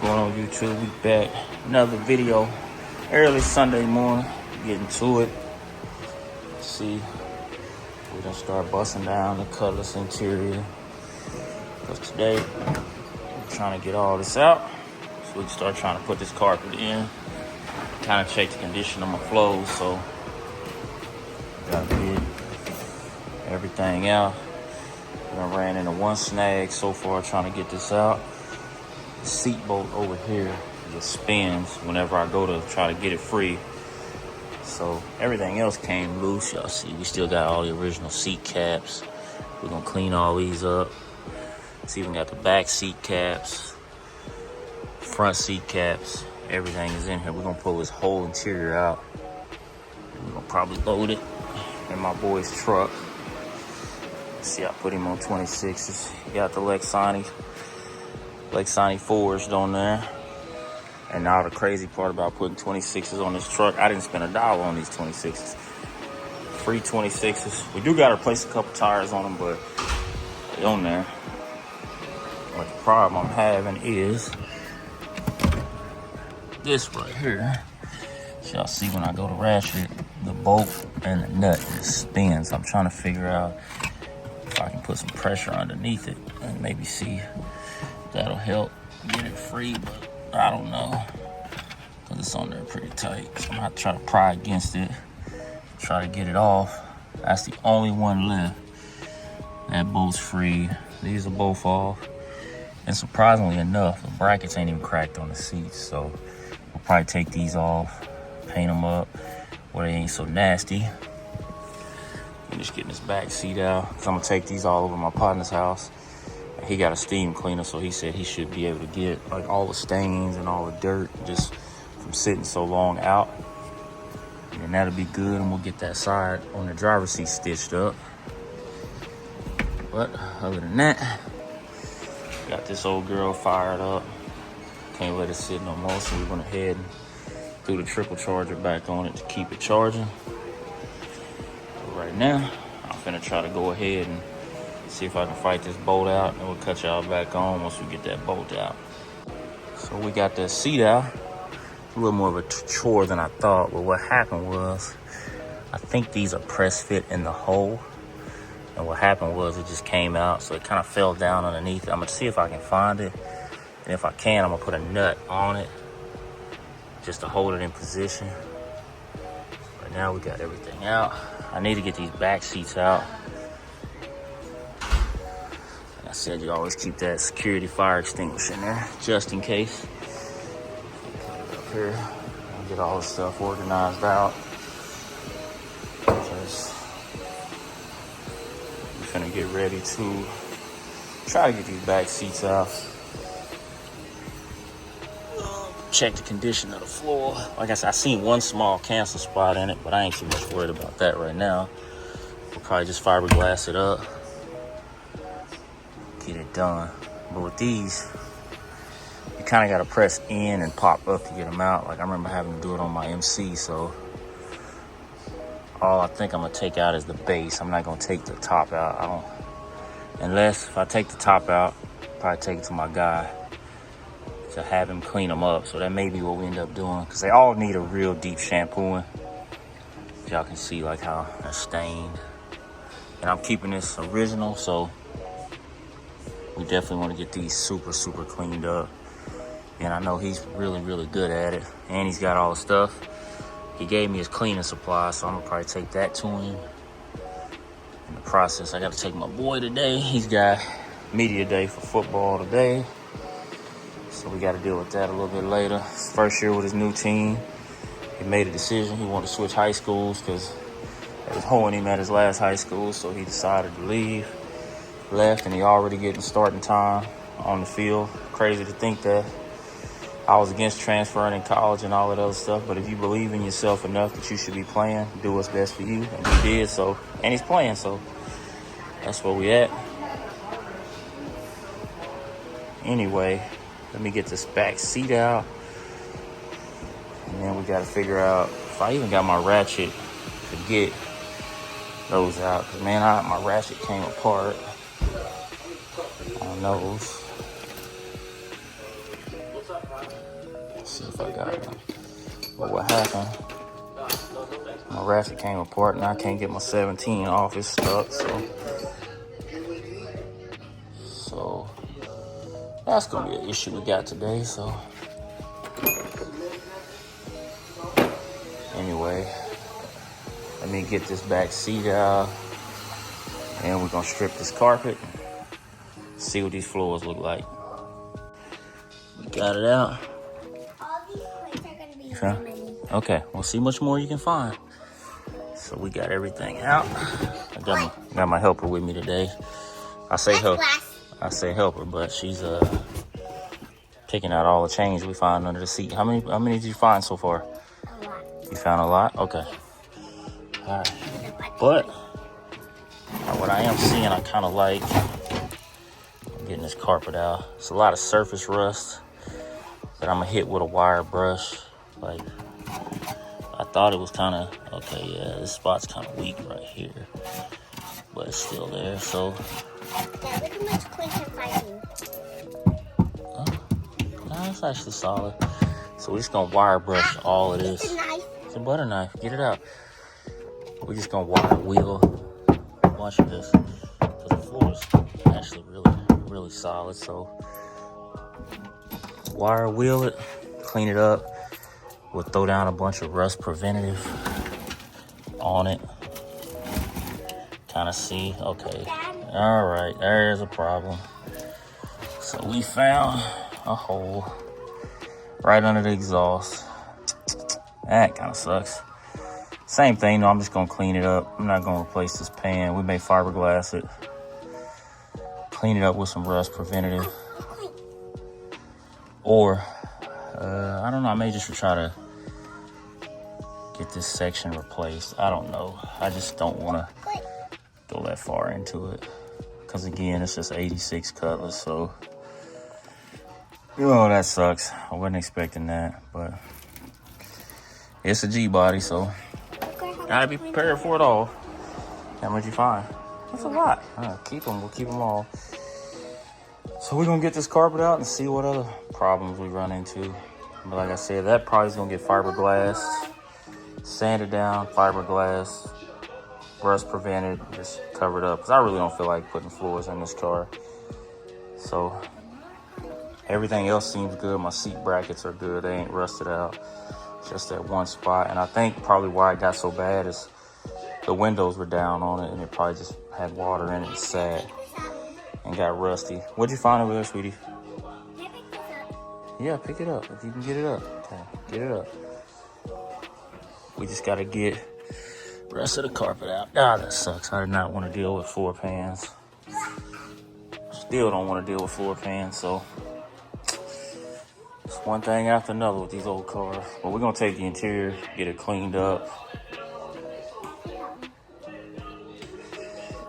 Going on YouTube, we back. Another video. Early Sunday morning. Getting to it. Let's see. We're gonna start busting down the colorless interior. Because today, we're trying to get all this out. So we can start trying to put this carpet in. Kind of check the condition of my flows. So, gotta get everything out. I ran into one snag so far trying to get this out. The seat bolt over here just spins whenever I go to try to get it free. So everything else came loose. Y'all see, we still got all the original seat caps. We're gonna clean all these up. It's even got the back seat caps, front seat caps. Everything is in here. We're gonna pull this whole interior out. We're gonna probably load it in my boy's truck. See, I put him on 26s. He got the Lexani forged on there. And now the crazy part about putting 26s on this truck, I didn't spend $1 on these 26s. Free 26s. We do got to replace a couple tires on them, but they're on there. But the problem I'm having is this right here. Y'all see when I go to ratchet, the bolt and the nut just spins. I'm trying to figure out if I can put some pressure underneath it and maybe see if that'll help get it free, but I don't know, because it's on there pretty tight. So I'm gonna have to try to pry against it, try to get it off. That's the only one left. That bolt's free. These are both off. And surprisingly enough, the brackets ain't even cracked on the seats, so we'll probably take these off, paint them up where they ain't so nasty. I'm just getting this back seat out, because I'm gonna take these all over my partner's house. He got a steam cleaner, so he said he should be able to get like all the stains and all the dirt just from sitting so long out. And that'll be good, and we'll get that side on the driver's seat stitched up. But other than that, got this old girl fired up. Can't let it sit no more, so we went ahead and threw the trickle charger back on it to keep it charging. But right now, I'm finna try to go ahead and see if I can fight this bolt out, and we'll cut y'all back on once we get that bolt out. So we got that seat out. A little more of a chore than I thought, but what happened was, I think these are press fit in the hole. And what happened was it just came out, so it kind of fell down underneath it. I'm gonna see if I can find it. And if I can, I'm gonna put a nut on it just to hold it in position. Right now we got everything out. I need to get these back seats out. I said you always keep that security fire extinguisher in there, just in case. Put it up here. I'll get all this stuff organized out. Just, we're finna get ready to try to get these back seats out. Check the condition of the floor. Like I said, I seen one small cancel spot in it, but I ain't too much worried about that right now. We'll probably just fiberglass it up. Get it done. But with these, you kind of got to press in and pop up to get them out. Like I remember having to do it on my MC, so all I think I'm gonna take out is the base. I'm not gonna take the top out. Unless if I take the top out, I'll probably take it to my guy to have him clean them up. So that may be what we end up doing, because they all need a real deep shampooing. Y'all can see like how they're stained. And I'm keeping this original, so we definitely want to get these super cleaned up. And I know he's really good at it. And he's got all the stuff. He gave me his cleaning supply, so I'm gonna probably take that to him. In the process, I got to take my boy today. He's got media day for football today. So we got to deal with that a little bit later. His first year with his new team. He made a decision. He wanted to switch high schools because it was holding him at his last high school, so he decided to leave. Left, and he already getting starting time on the field. Crazy to think that I was against transferring in college and all that other stuff, but if you believe in yourself enough that you should be playing, do what's best for you, and he did. So, and he's playing, so that's where we at. Anyway, let me get this back seat out, and then we got to figure out if I even got my ratchet to get those out, because man, my ratchet came apart on those. Let's see if I got it. But what happened? My ratchet came apart and I can't get my 17 off. It's stuck, so that's gonna be an issue we got today. So anyway, let me get this back seat out, and we're gonna strip this carpet and see what these floors look like. We got it out. All these plates are gonna be so many. Okay, we'll see much more you can find. So we got everything out. I got my helper with me today. I say helper, but she's taking out all the change we found under the seat. How many did you find so far? A lot. You found a lot? Okay. All right. But what I am seeing, I kind of like getting this carpet out. It's a lot of surface rust that I'm gonna hit with a wire brush. Like, I thought it was kind of, okay, yeah, this spot's kind of weak right here, but it's still there, so. Yeah, look how much clean I'm finding. No, it's actually solid. So we're just gonna wire brush all of this. It's a knife. It's a butter knife, get it out. We're just gonna wire wheel a bunch of this, because the floor is actually really solid, so. Wire wheel it, clean it up. We'll throw down a bunch of rust preventative on it. Kind of see, okay. All right, there's a problem. So we found a hole right under the exhaust. That kind of sucks. Same thing though, I'm just gonna clean it up. I'm not gonna replace this pan. We may fiberglass it. Clean it up with some rust preventative. Or, I don't know, I may just try to get this section replaced. I don't know. I just don't want to go that far into it. Because again, it's just 86 Cutlass, so, that sucks. I wasn't expecting that, but it's a G-body, so gotta be prepared for it all. How much you find? That's a lot. Keep them, we'll keep them all. So we're gonna get this carpet out and see what other problems we run into. But like I said, that probably is gonna get fiberglass, sanded down, fiberglass, rust prevented, just covered up. Cause I really don't feel like putting floors in this car. So everything else seems good. My seat brackets are good. They ain't rusted out. Just that one spot. And I think probably why it got so bad is the windows were down on it and it probably just had water in it and sat and got rusty. What'd you find over there, sweetie? Can I pick this up? Yeah, pick it up if you can get it up. Okay, get it up. We just gotta get the rest of the carpet out. Ah, that sucks. I did not want to deal with floor pans. Still don't want to deal with floor pans, so it's one thing after another with these old cars. But we're gonna take the interior, get it cleaned up.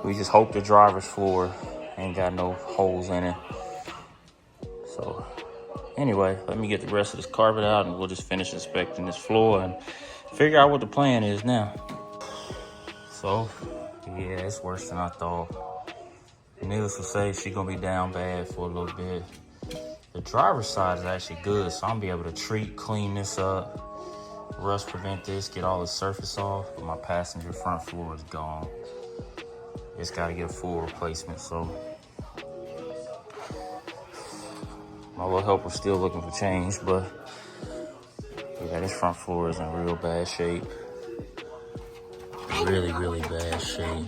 We just hope the driver's floor ain't got no holes in it. So anyway, let me get the rest of this carpet out and we'll just finish inspecting this floor and figure out what the plan is now. So yeah, it's worse than I thought. Needless to say, she's gonna be down bad for a little bit. The driver's side is actually good, so I'm gonna be able to clean this up, rust prevent this, get all the surface off, but my passenger front floor is gone. It's gotta get a full replacement, so my little helper's still looking for change, but yeah, this front floor is in real bad shape. Really bad shape.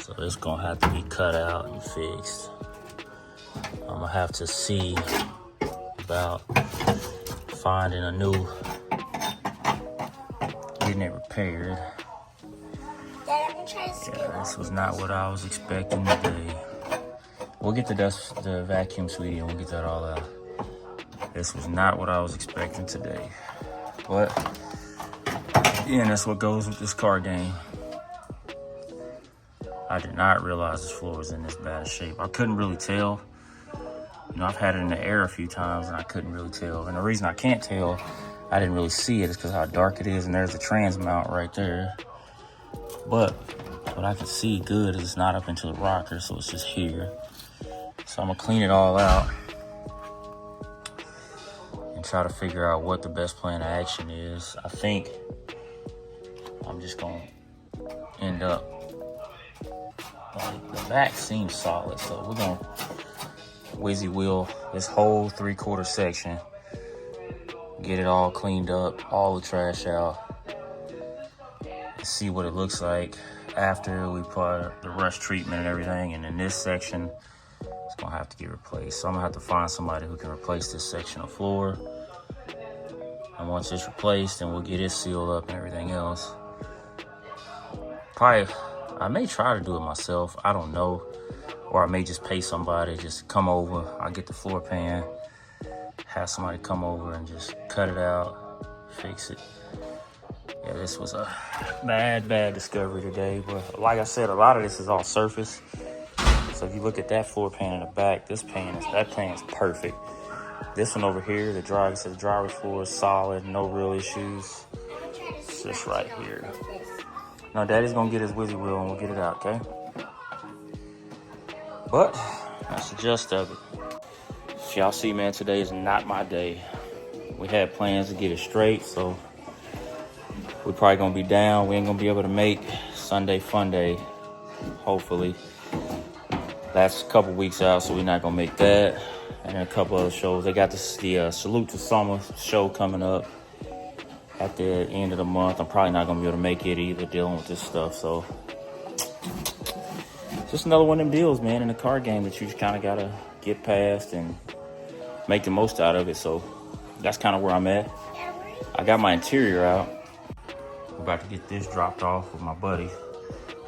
So it's gonna have to be cut out and fixed. I'm gonna have to see about finding a new, getting it repaired. Yeah, this was not what I was expecting today. We'll get the vacuum, sweetie, and we'll get that all out. This was not what I was expecting today. But, yeah, that's what goes with this car game. I did not realize this floor was in this bad shape. I couldn't really tell. You know, I've had it in the air a few times and I couldn't really tell. And the reason I can't tell, I didn't really see it, is because how dark it is, and there's the trans mount right there. But what I can see good is it's not up into the rocker, so it's just here. So I'm gonna clean it all out and try to figure out what the best plan of action is. I think I'm just gonna end up, the back seems solid, so we're gonna whizzy wheel this whole 3/4 section, get it all cleaned up, all the trash out, and see what it looks like after we put the rust treatment and everything. And in this section, it's gonna have to get replaced. So I'm gonna have to find somebody who can replace this section of floor. And once it's replaced, then we'll get it sealed up and everything else. Probably, I may try to do it myself, I don't know. Or I may just pay somebody, just come over. I'll get the floor pan, have somebody come over and just cut it out, fix it. Yeah, this was a bad discovery today. But like I said, a lot of this is all surface. So if you look at that floor pan in the back, that pan is perfect. This one over here, the driver's floor is solid, no real issues. It's just right here. Now Daddy's gonna get his whizzy wheel and we'll get it out, okay? But that's the gist of it. If y'all see, man, today is not my day. We had plans to get it straight, so we're probably gonna be down. We ain't gonna be able to make Sunday Fun Day, hopefully. That's a couple weeks out, so we're not gonna make that. And then a couple other shows. They got the Salute to Summer show coming up at the end of the month. I'm probably not gonna be able to make it either, dealing with this stuff. So just another one of them deals, man, in the car game that you just kind of gotta get past and make the most out of it. So that's kind of where I'm at. I got my interior out. We're about to get this dropped off with my buddy,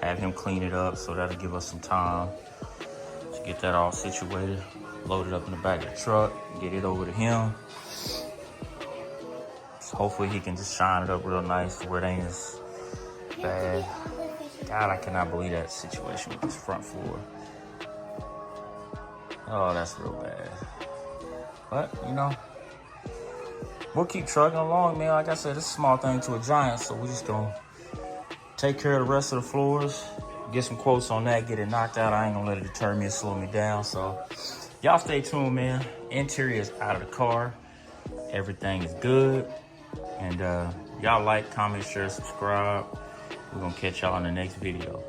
have him clean it up, so that'll give us some time to get that all situated, load it up in the back of the truck, get it over to him. So hopefully he can just shine it up real nice where it ain't as bad. God, I cannot believe that situation with this front floor. Oh, that's real bad. But, you know, we'll keep trucking along, man. Like I said, it's a small thing to a giant, so we just gonna take care of the rest of the floors, get some quotes on that, get it knocked out. I ain't gonna let it deter me or slow me down. So y'all stay tuned, man. Interior is out of the car. Everything is good. And y'all like, comment, share, subscribe. We're gonna catch y'all in the next video.